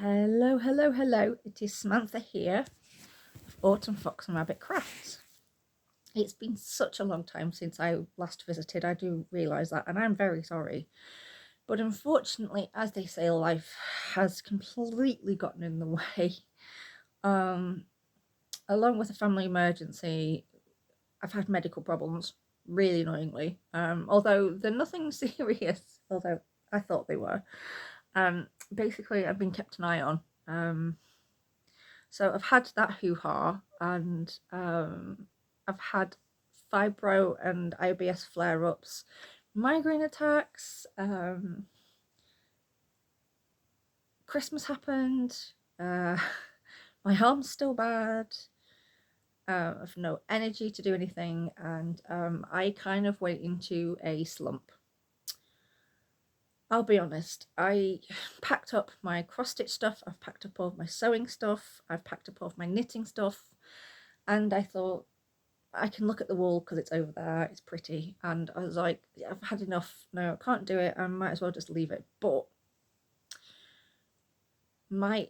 Hello, hello, hello. It is Samantha here of Autumn Fox and Rabbit Crafts. It's been such a long time since I last visited, I do realise that, and I'm very sorry. But unfortunately, as they say, life has completely gotten in the way. Along with a family emergency, I've had medical problems, really annoyingly. Although they're nothing serious, although I thought they were. Basically, I've been kept an eye on. So I've had that hoo-ha, and I've had fibro and IBS flare-ups, migraine attacks, Christmas happened, my arm's still bad, I've no energy to do anything, and I kind of went into a slump. I'll be honest, I packed up my cross-stitch stuff, I've packed up all of my sewing stuff, I've packed up all of my knitting stuff, and I thought, I can look at the wall because it's over there, it's pretty, and I was like, yeah, I've had enough, no, I can't do it, I might as well just leave it. But my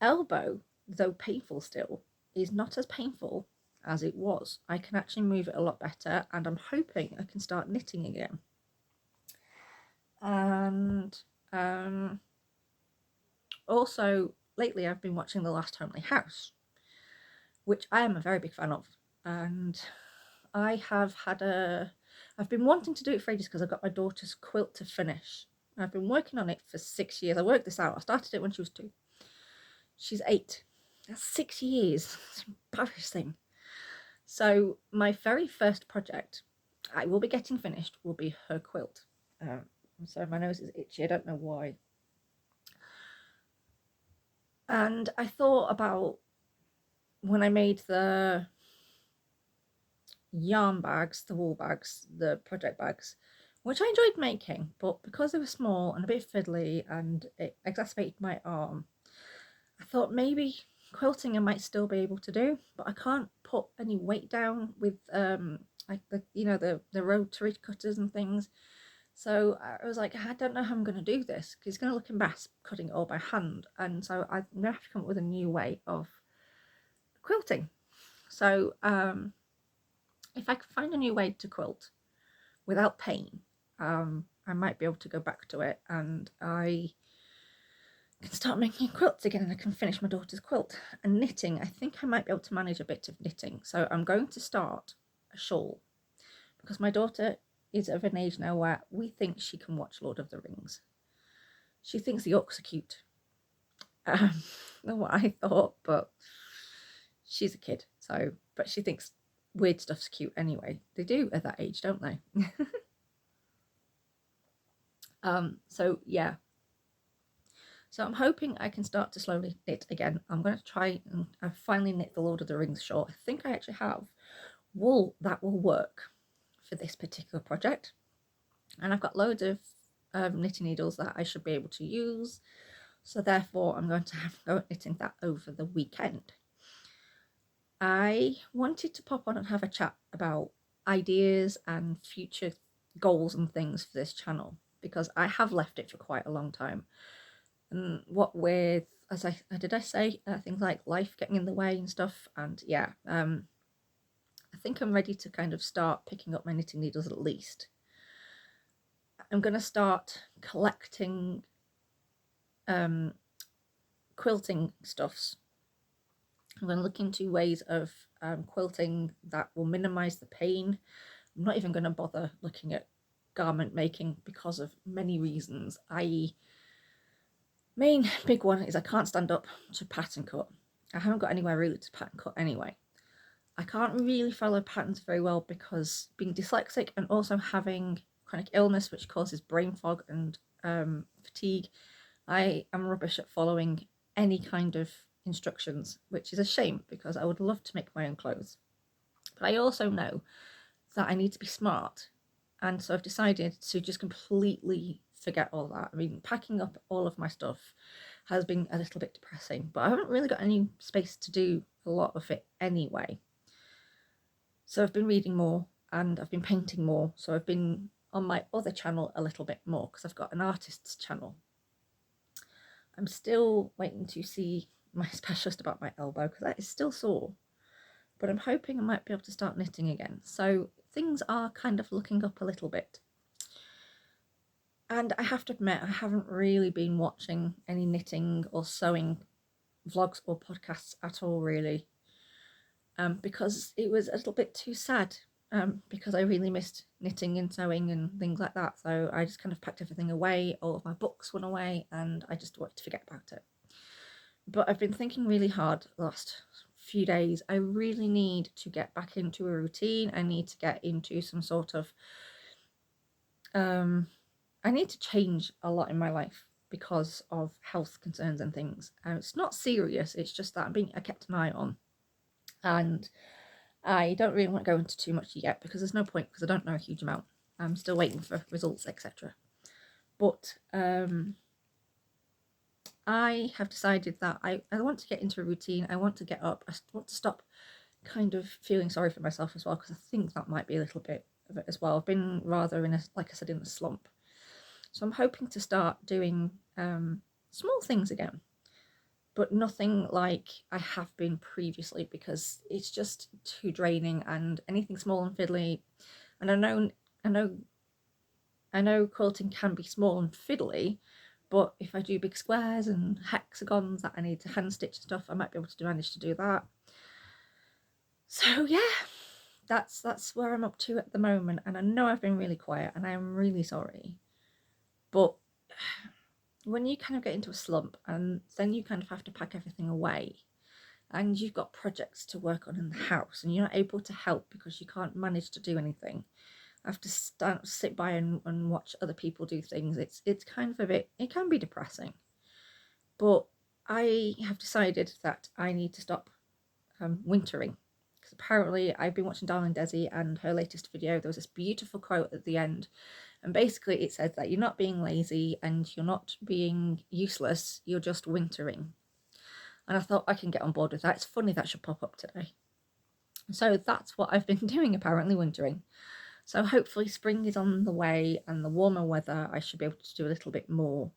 elbow, though painful still, is not as painful as it was. I can actually move it a lot better, and I'm hoping I can start knitting again. And also lately I've been watching The Last Homely House, which I am a very big fan of, and I've been wanting to do it for ages because I've got my daughter's quilt to finish. I've been working on it for 6 years. I worked this out. I started it when she was 2. She's 8. That's 6 years. It's embarrassing. So my very first project I will be getting finished will be her quilt. So my nose is itchy. I don't know why. And I thought about when I made the yarn bags, the wool bags, the project bags, which I enjoyed making, but because they were small and a bit fiddly and it exacerbated my arm, I thought maybe quilting I might still be able to do, but I can't put any weight down with like the rotary cutters and things. So I was like, I don't know how I'm going to do this because it's going to look a mess cutting it all by hand, and so I'm going to have to come up with a new way of quilting. So if I can find a new way to quilt without pain, I might be able to go back to it, and I can start making quilts again, and I can finish my daughter's quilt. And knitting, I think I might be able to manage a bit of knitting. So I'm going to start a shawl because my daughter is of an age now where we think she can watch Lord of the Rings. She thinks the orcs are cute. Not what I thought, but she's a kid, so but she thinks weird stuff's cute anyway. They do at that age, don't they? So yeah. So I'm hoping I can start to slowly knit again. I'm going to try, and I've finally knit the Lord of the Rings shawl. I think I actually have wool that will work for this particular project. And I've got loads of knitting needles that I should be able to use. So therefore I'm going to have to go knitting that over the weekend. I wanted to pop on and have a chat about ideas and future goals and things for this channel because I have left it for quite a long time. And what with, as I say, things like life getting in the way and stuff. And yeah, I think I'm ready to kind of start picking up my knitting needles at least. I'm going to start collecting quilting stuffs. I'm going to look into ways of quilting that will minimize the pain. I'm not even going to bother looking at garment making because of many reasons, i.e. main big one is I can't stand up to pattern cut. I haven't got anywhere really to pattern cut anyway. I can't really follow patterns very well because being dyslexic and also having chronic illness which causes brain fog and fatigue, I am rubbish at following any kind of instructions, which is a shame because I would love to make my own clothes. But I also know that I need to be smart, and so I've decided to just completely forget all that. I mean, packing up all of my stuff has been a little bit depressing, but I haven't really got any space to do a lot of it anyway. So I've been reading more and I've been painting more. So I've been on my other channel a little bit more because I've got an artist's channel. I'm still waiting to see my specialist about my elbow because that is still sore, but I'm hoping I might be able to start knitting again. So things are kind of looking up a little bit. And I have to admit, I haven't really been watching any knitting or sewing vlogs or podcasts at all, really, because it was a little bit too sad, because I really missed knitting and sewing and things like that. So I just kind of packed everything away, all of my books went away, and I just wanted to forget about it. But I've been thinking really hard the last few days. I really need to get back into a routine. I need to get into some sort of I need to change a lot in my life because of health concerns and things. It's not serious, it's just that I kept an eye on, and I don't really want to go into too much yet because there's no point, because I don't know a huge amount. I'm still waiting for results, etc. But I have decided that I want to get into a routine. I want to get up. I want to stop kind of feeling sorry for myself as well, because I think that might be a little bit of it as well. I've been rather in a, like I said, in a slump. So I'm hoping to start doing small things again, but nothing like I have been previously, because it's just too draining, and anything small and fiddly. And I know quilting can be small and fiddly, but if I do big squares and hexagons that I need to hand stitch and stuff, I might be able to manage to do that. So yeah, that's where I'm up to at the moment, and I know I've been really quiet, and I am really sorry. But when you kind of get into a slump, and then you kind of have to pack everything away, and you've got projects to work on in the house, and you're not able to help because you can't manage to do anything, I have to sit by and watch other people do things. It's kind of a bit, it can be depressing. But I have decided that I need to stop wintering, because apparently I've been watching Darling Desi, and her latest video, there was this beautiful quote at the end, and basically it said that you're not being lazy and you're not being useless, you're just wintering. And I thought I can get on board with that. It's funny that should pop up today. So that's what I've been doing, apparently, wintering. So hopefully spring is on the way, and the warmer weather, I should be able to do a little bit more.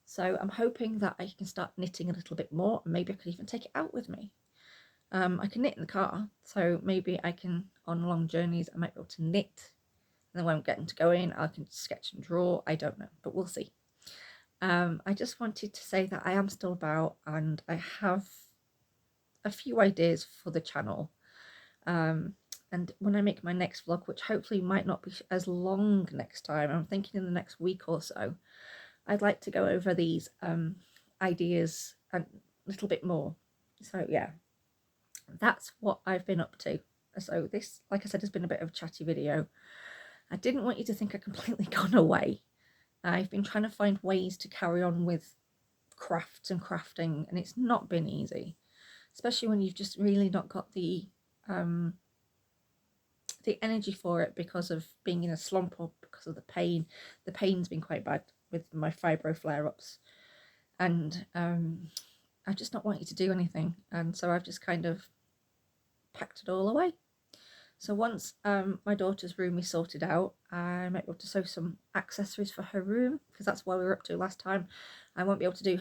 So I'm hoping that I can start knitting a little bit more, and maybe I could even take it out with me. I can knit in the car, so maybe I can, on long journeys, I might be able to knit, and then when I'm getting to go in, I can sketch and draw. I don't know, but we'll see. I just wanted to say that I am still about, and I have a few ideas for the channel. And when I make my next vlog, which hopefully might not be as long next time, I'm thinking in the next week or so, I'd like to go over these ideas a little bit more. So yeah, that's what I've been up to. So this, like I said, has been a bit of a chatty video. I didn't want you to think I'd completely gone away. I've been trying to find ways to carry on with crafts and crafting, and it's not been easy, especially when you've just really not got the energy for it because of being in a slump or because of the pain. The pain's been quite bad with my fibro flare-ups, and I just not want you to do anything, and so I've just kind of packed it all away. So once my daughter's room is sorted out, I might be able to sew some accessories for her room, because that's what we were up to last time. I won't be able to do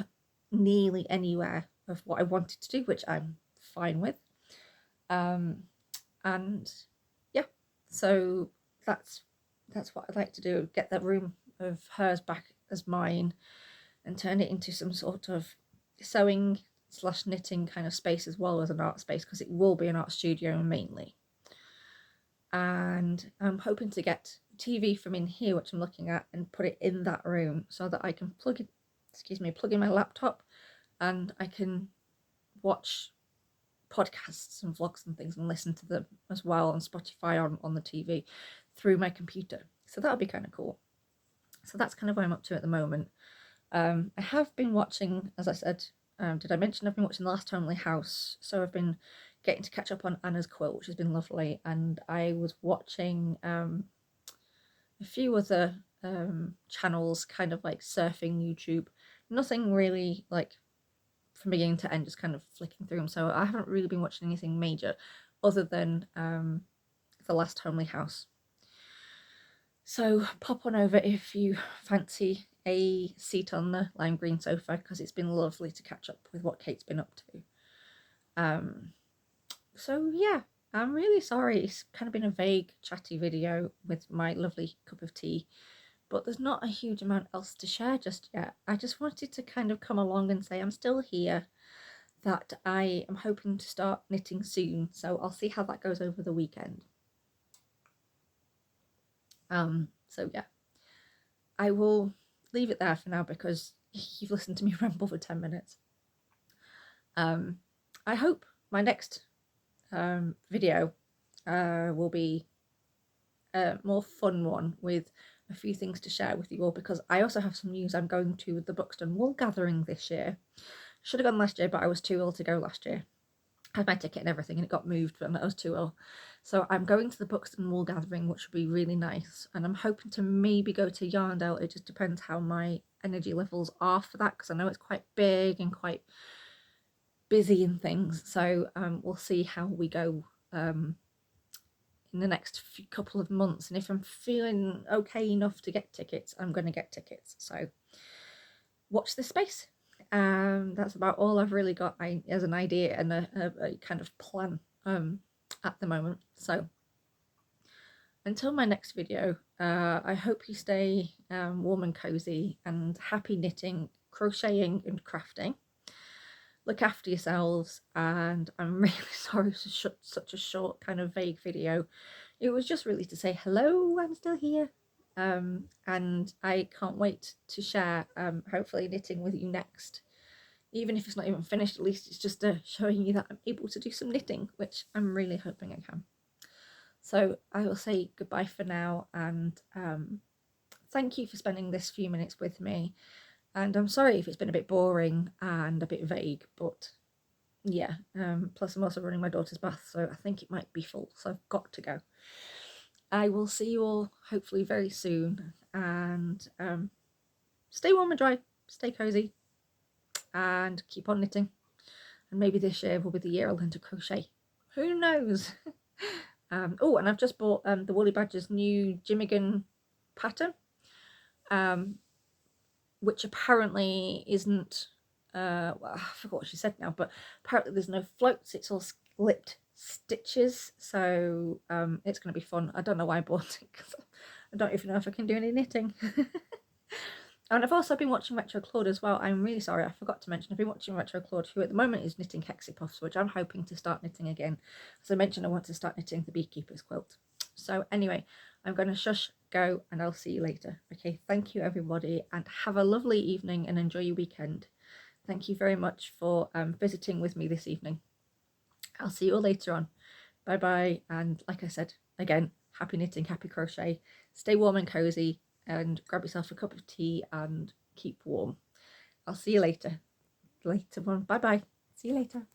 nearly anywhere of what I wanted to do, which I'm fine with. And yeah, so that's what I'd like to do, get that room of hers back as mine and turn it into some sort of sewing / knitting kind of space, as well as an art space, because it will be an art studio mainly. And I'm hoping to get TV from in here, which I'm looking at, and put it in that room so that I can plug in my laptop, and I can watch podcasts and vlogs and things and listen to them as well on Spotify on the TV through my computer. So that'll be kind of cool. So that's kind of where I'm up to at the moment. I have been watching, as I said, did I mention I've been watching The Last Homely House? So I've been getting to catch up on Anna's quilt, which has been lovely, and I was watching a few other channels, kind of like surfing YouTube, nothing really like from beginning to end, just kind of flicking through them. So I haven't really been watching anything major other than The Last Homely House. So pop on over if you fancy a seat on the lime green sofa because it's been lovely to catch up with what Kate's been up to. So yeah, I'm really sorry. It's kind of been a vague, chatty video with my lovely cup of tea, but there's not a huge amount else to share just yet. I just wanted to kind of come along and say I'm still here, that I am hoping to start knitting soon, so I'll see how that goes over the weekend. So yeah, I will leave it there for now because you've listened to me ramble for 10 minutes. I hope my next video will be a more fun one with a few things to share with you all, because I also have some news. I'm going to the Buxton Wool Gathering this year. Should have gone last year, but I was too ill to go last year. I had my ticket and everything and it got moved, but I was too ill. So I'm going to the Buxton Wool Gathering, which will be really nice, and I'm hoping to maybe go to Yarndale. It just depends how my energy levels are for that, because I know it's quite big and quite busy and things. So we'll see how we go in the next couple of months, and if I'm feeling okay enough to get tickets, I'm going to get tickets. So watch this space. That's about all I've really got as an idea and a kind of plan at the moment. So until my next video, I hope you stay warm and cozy and happy knitting, crocheting and crafting. Look after yourselves, and I'm really sorry for such a short kind of vague video. It was just really to say hello, I'm still here, and I can't wait to share hopefully knitting with you next. Even if it's not even finished, at least it's just showing you that I'm able to do some knitting, which I'm really hoping I can. So I will say goodbye for now, and thank you for spending this few minutes with me. And I'm sorry if it's been a bit boring and a bit vague, but yeah, plus I'm also running my daughter's bath, so I think it might be full, so I've got to go. I will see you all hopefully very soon, and stay warm and dry, stay cozy, and keep on knitting. And maybe this year will be the year I'll learn to crochet. Who knows? Oh, and I've just bought the TheWoollyBadger's new Jimmigan pattern, which apparently isn't, well, I forgot what she said now, but apparently there's no floats, it's all split stitches, so it's going to be fun. I don't know why I bought it, because I don't even know if I can do any knitting. And I've also been watching Retro Claude as well. I'm really sorry, I forgot to mention, I've been watching Retro Claude, who at the moment is knitting Hexie Puffs, which I'm hoping to start knitting again. As I mentioned, I want to start knitting the Beekeeper's Quilt. So anyway, I'm going to shush, go, and I'll see you later. Okay, thank you everybody, and have a lovely evening and enjoy your weekend. Thank you very much for visiting with me this evening. I'll see you all later on. Bye bye, and like I said, again, happy knitting, happy crochet, stay warm and cozy, and grab yourself a cup of tea and keep warm. I'll see you later. Later on. Bye bye. See you later.